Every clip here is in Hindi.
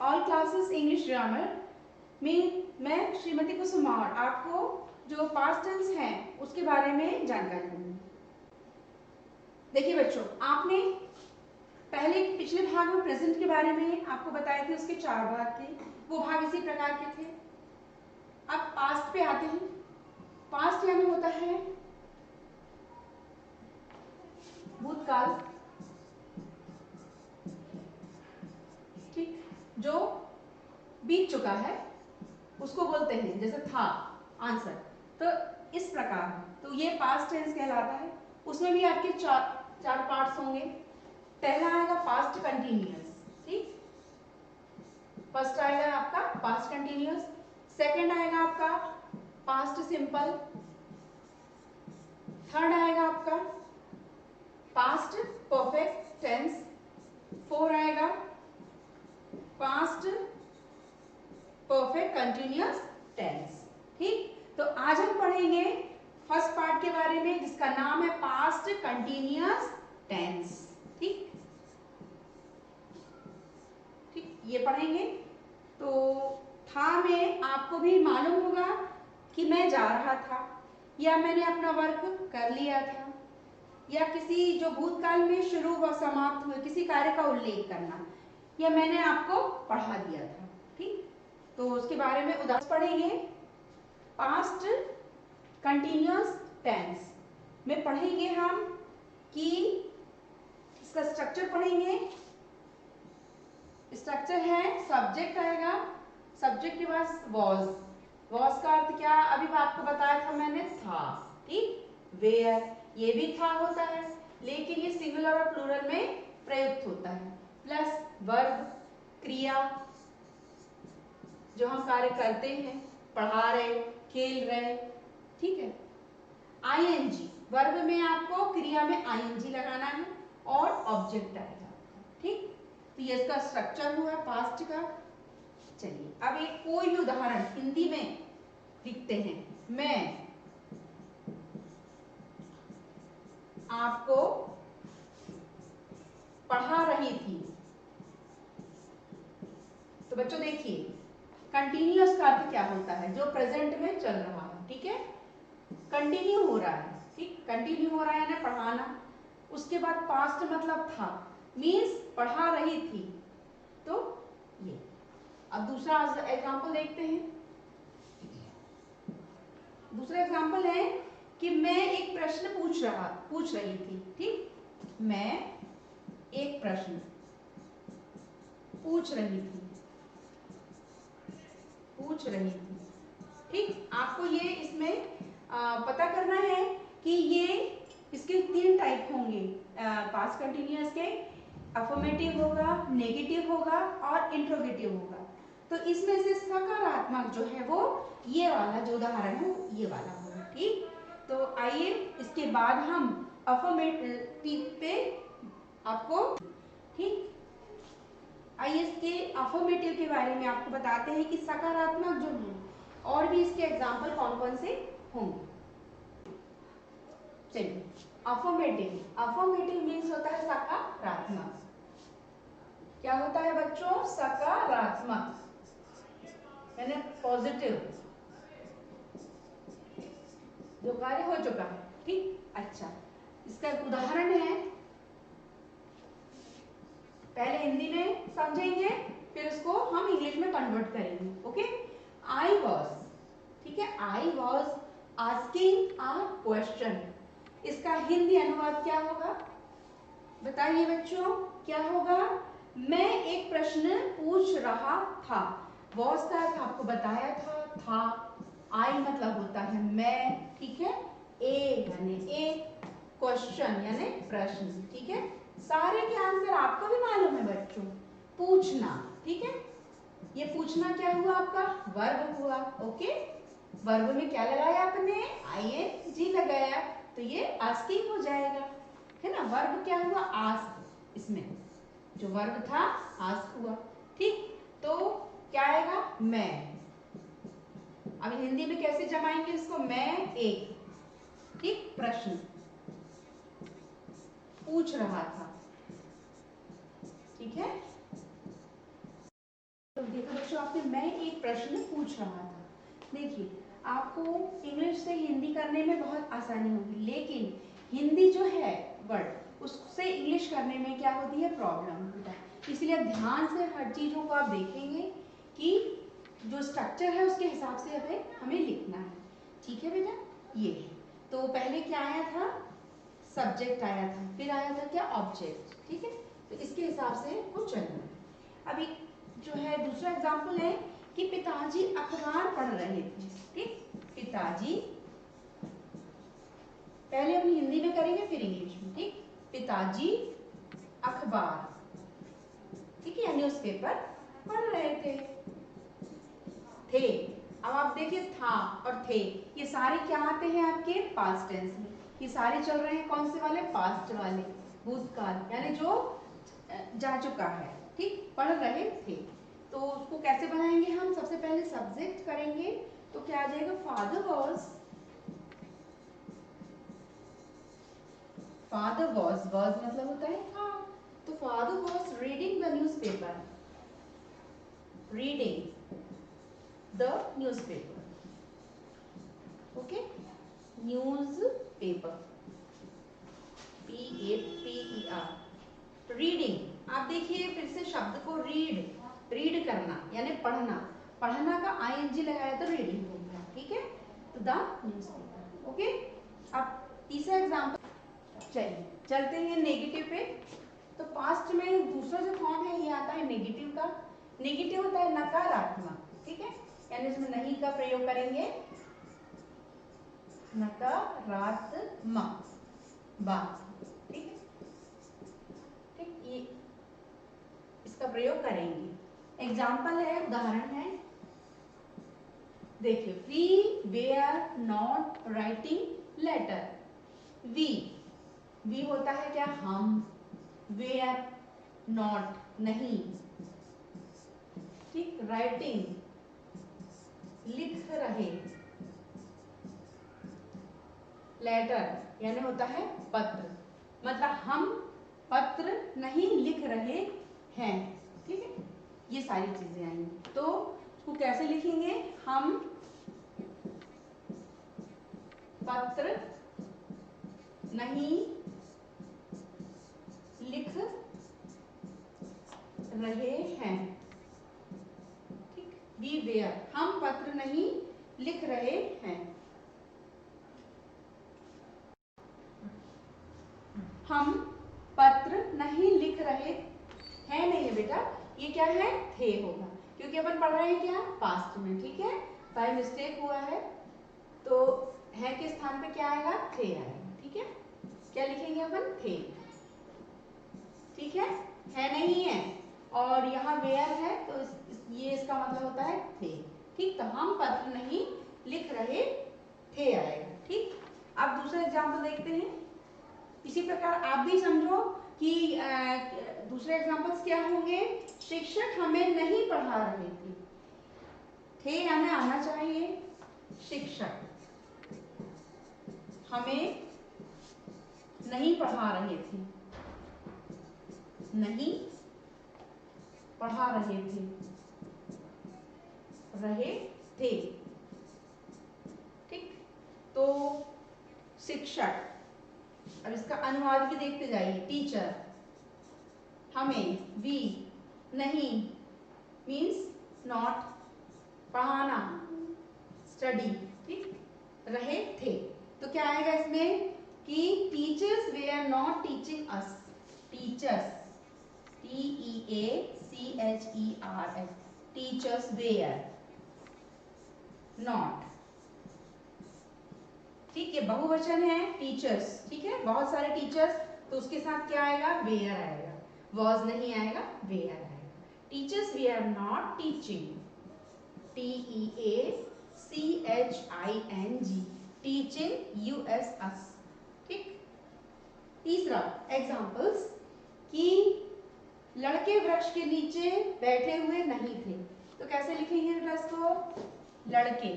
ऑल क्लासेस इंग्लिश ग्रामर में मैं श्रीमती कुसुमार आपको जो पास्ट टेंस है उसके बारे में जानकारी दूंगी। देखिए बच्चों, आपने पहले पिछले भाग में प्रेजेंट के बारे में आपको बताए थे, उसके 4 भाग थे, वो भाग इसी प्रकार के थे। अब पास्ट पे आते हैं। पास्ट यानी होता है भूतकाल, ठीक, जो बीत चुका है उसको बोलते हैं, जैसे था आंसर, तो इस प्रकार तो ये पास्ट टेंस कहलाता है। उसमें भी आपके चार पार्ट्स होंगे। पहला आएगा पास्ट कंटिन्यूअस, ठीक, फर्स्ट आएगा आपका पास्ट कंटिन्यूअस, सेकंड आएगा आपका पास्ट सिंपल, थर्ड आएगा आपका पास्ट परफेक्ट टेंस, फोर आएगा पास्ट परफेक्ट कंटिन्यूअस टेंस। ठीक, तो आज हम पढ़ेंगे फर्स्ट पार्ट के बारे में जिसका नाम है पास्ट कंटिन्यूअस टेंस। ठीक ठीक, ये पढ़ेंगे। तो था में आपको भी मालूम होगा कि मैं जा रहा था, या मैंने अपना वर्क कर लिया था, या किसी जो भूतकाल में शुरू व समाप्त हुए किसी कार्य का उल्लेख करना, या मैंने आपको पढ़ा दिया था। ठीक, तो उसके बारे में उदाहरण पढ़ेंगे। पास्ट कंटिन्यूअस टेंस में पढ़ेंगे हम कि इसका स्ट्रक्चर पढ़ेंगे। स्ट्रक्चर है सब्जेक्ट आएगा, सब्जेक्ट के बाद वॉज, वॉज का अर्थ क्या अभी आपको बताया था मैंने, था। ठीक, वेयर ये भी था होता है, लेकिन ये सिंगुलर और प्लूरल में प्रयुक्त होता है। प्लस वर्ब क्रिया जो हम कार्य करते हैं, पढ़ा रहे, खेल रहे, ठीक है। आईएनजी वर्ब में आपको क्रिया में आईएनजी लगाना है और ऑब्जेक्ट आएगा। ठीक, तो ये इसका स्ट्रक्चर हुआ पास्ट का। चलिए अब एक कोई भी उदाहरण हिंदी में लिखते हैं। मैं आपको पढ़ा रही थी। तो बच्चों देखिए, कंटिन्यूअस का अर्थ क्या होता है, जो प्रेजेंट में चल रहा है, ठीक है, कंटिन्यू हो रहा है। ठीक, कंटिन्यू हो रहा है ना पढ़ाना। उसके बाद पास्ट मतलब था, मीन्स पढ़ा रही थी। तो ये अब दूसरा एग्जांपल देखते हैं। दूसरा एग्जांपल है कि मैं एक प्रश्न पूछ रही थी। ठीक, मैं एक प्रश्न पूछ रही थी। ठीक, आपको ये इसमें पता करना है कि ये इसके 3 टाइप होंगे पास्ट कंटिन्यूअस के। अफर्मेटिव होगा, नेगेटिव होगा और इंट्रोगेटिव होगा। तो इसमें से सकारात्मक जो है वो ये वाला जो उदाहरण है ये वाला होगा। ठीक, तो आइए इसके बाद हम अफर्मेटिव पे आपको, ठीक, आइए इसके अफर्मेटिव के बारे में आपको बताते हैं कि सकारात्मक जो है और भी इसके एग्जाम्पल कौन कौन से होंगे। चलिए, अफर्मेटिव मीन्स होता है सकारात्मक। क्या होता है बच्चों, सकारात्मक यानी पॉजिटिव, जो कार्य हो चुका है। ठीक, अच्छा, इसका एक उदाहरण है, पहले हिंदी में समझेंगे फिर उसको हम इंग्लिश में कन्वर्ट करेंगे। ओके, आई वॉज, ठीक है, I was asking a question. इसका हिंदी अनुवाद क्या होगा बताइए बच्चों, क्या होगा, मैं एक प्रश्न पूछ रहा था। वॉज का अर्थ आपको बताया था। आई मतलब होता है मैं, ठीक है, ए यानी एक, क्वेश्चन यानी प्रश्न, ठीक है। सारे के आंसर आपको भी मालूम है बच्चों, पूछना, ठीक है। ये पूछना क्या हुआ आपका, वर्ब हुआ। ओके, वर्ब में क्या लगाया आपने, आईएनजी लगाया, तो ये आस्किंग हो जाएगा, है ना। वर्ब क्या हुआ, आस्क, इसमें जो वर्ब था आस्क हुआ। ठीक, तो क्या आएगा, मैं। अब हिंदी में कैसे जमाएंगे इसको, मैं एक, ठीक, प्रश्न पूछ रहा था, ठीक है। आपने मैं एक प्रश्न पूछ रहा था, देखिए आपको इंग्लिश से हिंदी करने में बहुत आसानी होगी, लेकिन हिंदी जो है वर्ड उससे इंग्लिश करने में क्या होती है, प्रॉब्लम बेटा। इसलिए ध्यान से हर चीज़ों को आप देखेंगे कि जो स्ट्रक्चर है उसके हिसाब से हमें लिखना है, ठीक है बेटा। ये तो पहले क्या आया था, सब्जेक्ट आया था, फिर आया था क्या, ऑब्जेक्ट, ठीक है। तो इसके हिसाब से वो चलना है। अभी जो है दूसरा एग्जाम्पल है कि पिताजी अखबार पढ़ रहे थे, ठीक। पिताजी, पहले अपनी हिंदी में करेंगे फिर इंग्लिश में, ठीक। पिताजी अखबार, ठीक है, न्यूज़पेपर पढ़ रहे थे। अब आप देखिए था और थे, ये सारे क्या आते हैं आपके पास्ट टेंस में। ये सारे चल रहे हैं कौन से वाले, पास्ट वाले, भूतकाल, यानी जो जा चुका है, ठीक। पढ़ रहे थे, तो उसको कैसे बनाएंगे हम, सबसे पहले सब्जेक्ट करेंगे, तो क्या आ जाएगा, फादर वॉज, फादर वॉज मतलब होता है था, तो father was reading the newspaper, reading the newspaper, okay, newspaper, PAPER, reading. आप देखिए फिर से शब्द को रीड करना यानी पढ़ना, पढ़ना का ING लगाया तो रीडिंग हो गया, ठीक है। तो द न्यूज़पेपर, ओके। अब तीसरा एग्जाम्पल, चलिए चलते हैं नेगेटिव पे। तो पास्ट में दूसरा जो फॉर्म है ये आता है नेगेटिव का। नेगेटिव होता है नकारात्मक, ठीक है, यानी इसमें नहीं का प्रयोग करेंगे, नकारात्मक बात, ठीक है, ठीक, ये इसका प्रयोग करेंगे। एग्जाम्पल है, उदाहरण है, देखिए, we were not writing letter. We होता है क्या, हम, वेयर नॉट नहीं, ठीक, राइटिंग लिख रहे, लेटर यानी होता है पत्र, मतलब हम पत्र नहीं लिख रहे हैं, ठीक है। ये सारी चीजें आएंगी, तो उसको कैसे लिखेंगे, हम पत्र नहीं लिख रहे हैं, ठीक, बी वेयर, हम पत्र नहीं लिख रहे हैं, हम पत्र नहीं लिख रहे हैं, नहीं है बेटा, ये क्या है, थे होगा, क्योंकि अपन पढ़ रहे हैं क्या, पास्ट में, ठीक है। बाय मिस्टेक हुआ है, तो है के स्थान पे क्या आएगा, थे आएगा, ठीक है। क्या लिखेंगे अपन, थे, ठीक है नहीं है, और यहाँ वेयर है, तो ये इसका मतलब होता है थे, ठीक। तो हम पत्र नहीं लिख रहे थे आएगा, ठीक। अब दूसरा एग्जाम्पल देखते हैं। इसी प्रकार आप भी समझो कि दूसरे एग्जाम्पल्स क्या होंगे, शिक्षक हमें नहीं पढ़ा रहे थे यानी आना चाहिए, शिक्षक हमें नहीं पढ़ा रहे थे, नहीं पढ़ा रहे थे, ठीक। तो शिक्षक, अब इसका अनुवाद भी देखते जाइए, टीचर, हमें, वी, नहीं मीन्स नॉट, पढ़ाना स्टडी, ठीक, रहे थे, तो क्या आएगा इसमें कि teachers we are not teaching us, teachers, TEACHERS, teachers were not, ठीक है, बहुवचन है टीचर्स, ठीक है, बहुत सारे टीचर्स, तो उसके साथ क्या आएगा, वेयर आएगा, वॉज नहीं आएगा, वेयर आएगा, teachers we are not teaching, TEACHING, teaching US, ठीक। तीसरा एग्जाम्पल्स, कि लड़के वृक्ष के नीचे बैठे हुए नहीं थे, तो कैसे लिखेंगे बेटा इसको, लड़के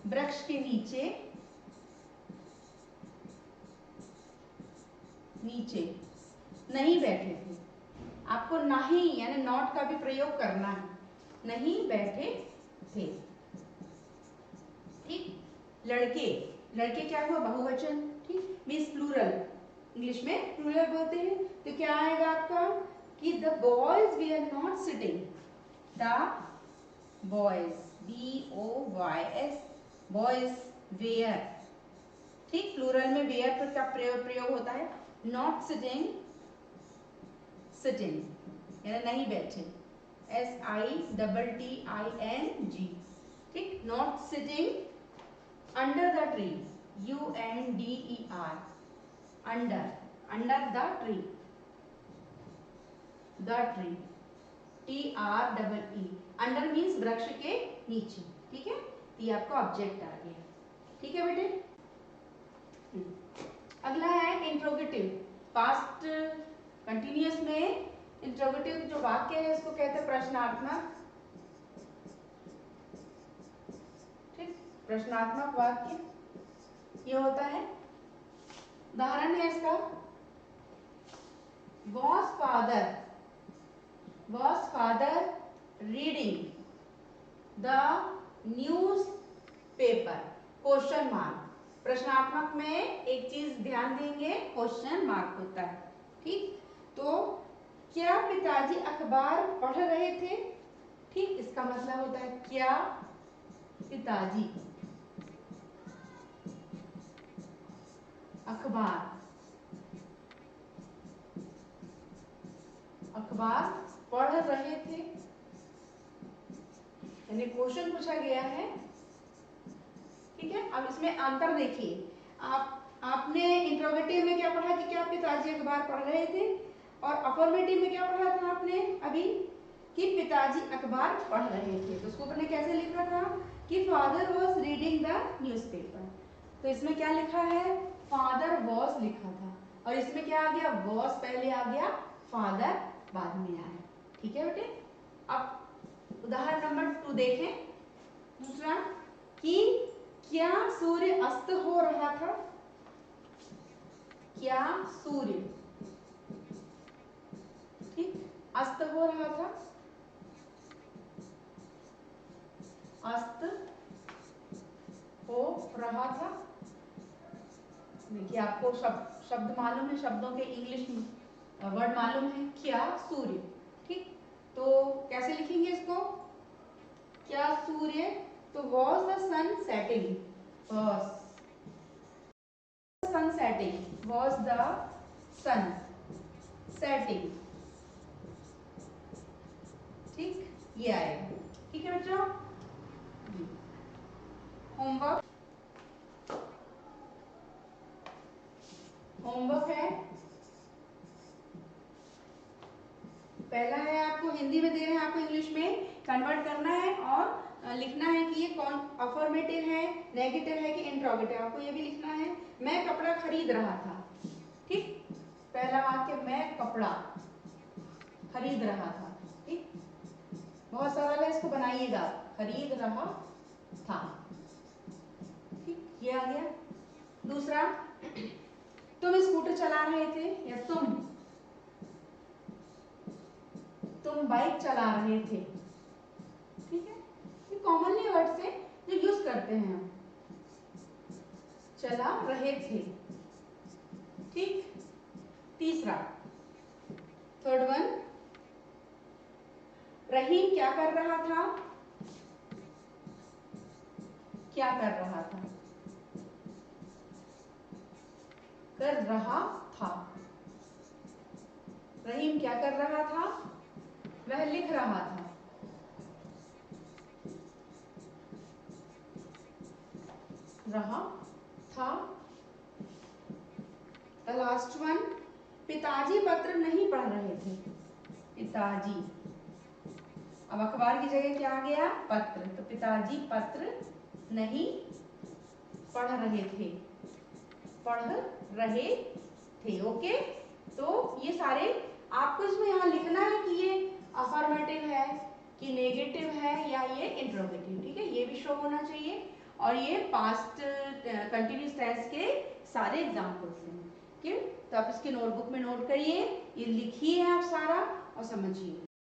वृक्ष के नीचे नहीं बैठे थे, आपको नहीं यानी नॉट का भी प्रयोग करना है, नहीं बैठे थे। ठीक, लड़के, लड़के क्या हुआ, बहुवचन, ठीक, मीन्स प्लूरल, इंग्लिश में प्लूरल बोलते हैं। तो क्या आएगा आपका कि the boys we are not sitting, the boys, BOYS, boys were, ठीक, प्लूरल में वेयर पर का प्रयोग होता है। नॉट सिटिंग, सिटिंग यानी नहीं बैठे, SITTING, ठीक, not sitting under the tree, UNDER, under, under the tree, the tree, TREE, under means वृक्ष के नीचे, ठीक है, ये आपका ऑब्जेक्ट आ गया, ठीक है बेटे। अगला है इंट्रोगेटिव, पास्ट कंटिन्यूअस में इंट्रोगेटिव जो वाक्य है इसको कहते हैं प्रश्नात्मक, ठीक, प्रश्नात्मक वाक्य ये होता है। उदाहरण है इसका, was father reading the newspaper, question mark, प्रश्नात्मक में एक चीज ध्यान देंगे, क्वेश्चन मार्क होता है, ठीक। तो क्या पिताजी अखबार पढ़ रहे थे, ठीक, इसका मतलब होता है क्या पिताजी अखबार, अखबार पढ़ रहे थे, यानी क्वेश्चन पूछा गया है, ठीक है। अब इसमें अंतर देखिए, आपने इंट्रोगेटिव में क्या पढ़ा कि क्या पिताजी अखबार पढ़ रहे थे, और अफर्मेटिव में क्या पढ़ा था आपने अभी कि पिताजी अखबार पढ़ रहे थे। तो उसको आपने कैसे लिखा था कि father was reading the newspaper, तो इसमें क्या लिखा है, फादर वॉज लिखा था, और इसमें क्या आ गया, वॉज पहले आ गया, फादर बाद में आया, ठीक है बेटे। अब उदाहरण नंबर 2 देखें, दूसरा, कि क्या सूर्य अस्त हो रहा था, क्या सूर्य, ठीक, अस्त हो रहा था, अस्त हो रहा था। देखिए आपको शब्द मालूम है, शब्दों के इंग्लिश वर्ड मालूम है, क्या सूर्य, ठीक, तो कैसे लिखेंगे इसको, क्या सूर्य, तो was the sun setting, was the sun setting, was the sun setting, ठीक, ये आएगा, ठीक है बच्चों। होमवर्क, होमवर्क है, पहला है आपको हिंदी में दे रहे हैं, आपको इंग्लिश में कन्वर्ट करना है और लिखना है कि ये कौन अफर्मेटिव है, नेगेटिव है कि इंट्रोगेटिव, आपको ये भी लिखना है। मैं कपड़ा खरीद रहा था, ठीक, पहला वाक्य, मैं कपड़ा खरीद रहा था, ठीक, बहुत सरल है, इसको बनाइएगा, खरीद रहा था, ठीक, ये आ गया। दूसरा, तुम स्कूटर चला रहे थे, या तुम बाइक चला रहे थे, ठीक है, ये कॉमनली वर्ड से जो यूज करते हैं हम, चला रहे थे, ठीक। तीसरा, थर्ड वन, रहीम क्या कर रहा था, क्या कर रहा था, कर रहा था, रहीम क्या कर रहा था, वह लिख रहा था, रहा था। द लास्ट वन, पिताजी पत्र नहीं पढ़ रहे थे, पिताजी, अब अखबार की जगह क्या आ गया, पत्र, तो पिताजी पत्र नहीं पढ़ रहे थे, पढ़ रहे थे, ओके। तो ये सारे आपको इसमें यहाँ लिखना है कि ये अफर्मेटिव है कि नेगेटिव है या ये इंट्रोगेटिव, ठीक है, ये भी शो होना चाहिए, और ये पास्ट कंटिन्यूअस टेंस के सारे एग्जांपल्स हैं, ठीक। तो आप इसके नोटबुक में नोट करिए, ये लिखिए आप सारा और समझिए।